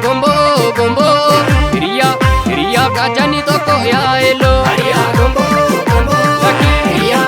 gombo gombo hiriya kachani tokko yaa elo hiriya gombo gombo hiriya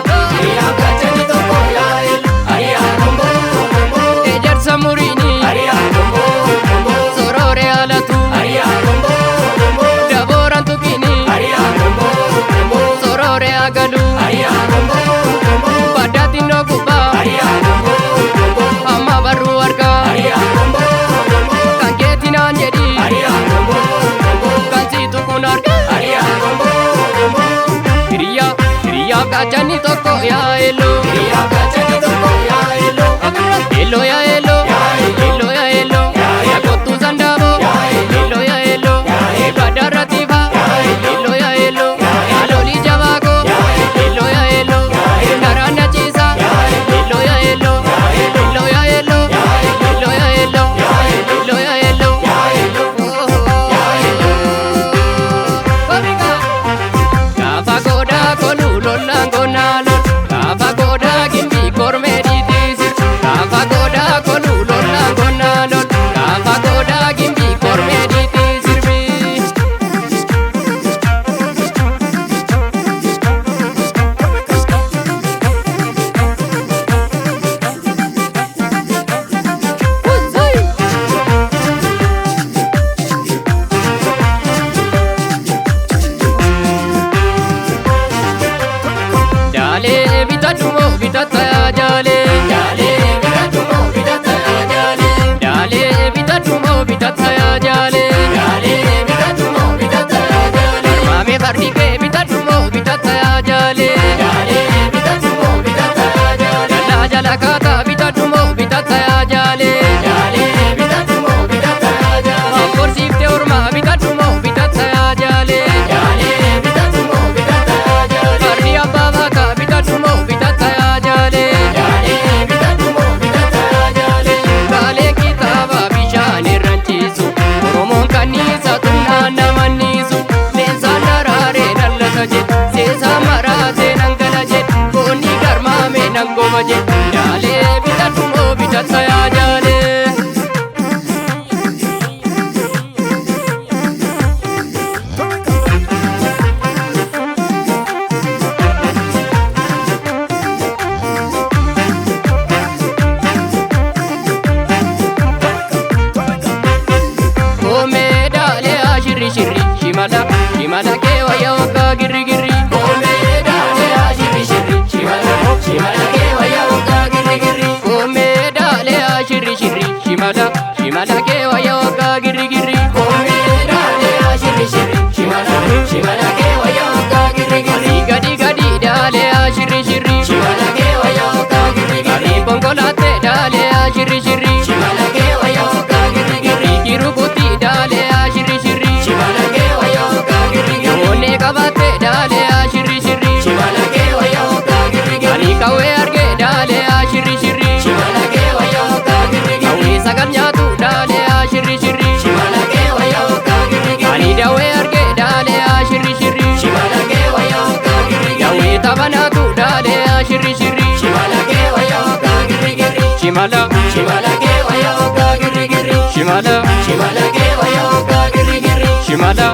kachani tokko yaa elo hiriya gombo gombo ejersa murini hiriya gombo gombo sorore alatu hiriya gombo gombo daboran tukini hiriya gombo gombo sorore agalu hiriya gombo gombo badati no kuba hiriya gombo gombo amma baru warga hiriya gombo gombo kanketina njedi hiriya gombo gombo kansi tukunarga hiriya gombo gombo hiriya kachani tokko ya elo hiriya kachani tokko ya elo elo ya elo elo ya elo ya kotu zandabo elo ya elo badaratifa elo ya elo aloli jabago elo ya elo narana chisa elo ya elo elo ya elo elo ya elo elo ya elo kafa goda kolu lolangona kafa goda gimbi kormedi tisir kafa goda kolu lolangona kafa goda gimbi kormedi tisir bi Jale bitatumo bitataya jale jale bitatumo bitataya jale jale bitatumo bitataya jale jale bitatumo bitataya jale mame bardike bitatumo bitataya jale jale bitatumo bitataya jale jala jala kata bitatumo bitataya jale jale bitatumo bitataya jale korsifte orma bitatumo bitataya jale jale bitatumo bitataya jale bardi abba ka bitatumo bitataya jale jale bitatumo bitataya jale kale kitaba bishane ranchisu oromon kanisa tunana manisu lensa narare nallataje sesa marate nangalaje koni garma me nangomaje jale bitatumo bitataya jale shirri shimala ke waya waka girri girri kome dale a shirri shimala ke waya waka girri girri kome dale a shirri shimala ke waya waka girri girri kome dale a shirri shimala ke waya waka girri girri gadi gadi dale a shirri shimala ke waya waka girri girri bongolate dale a shirri shimala ke waya waka girri girri kirukuti dale a shirri shimala ke waya waka girri girri one kabate dale a shirri shimala ke waya waka girri girri ani kawe arge dale a shirri shimala ke waya waka girri girri kawe sagar nyatu dale a shirri shimala ke waya waka girri girri ani dawe arge dale a shirri shimala ke waya waka girri girri kawe tabanatu dale a shirri shimala ke waya waka girri girri shimala ke waya waka girri girri shimala ke waya waka girri girri shimala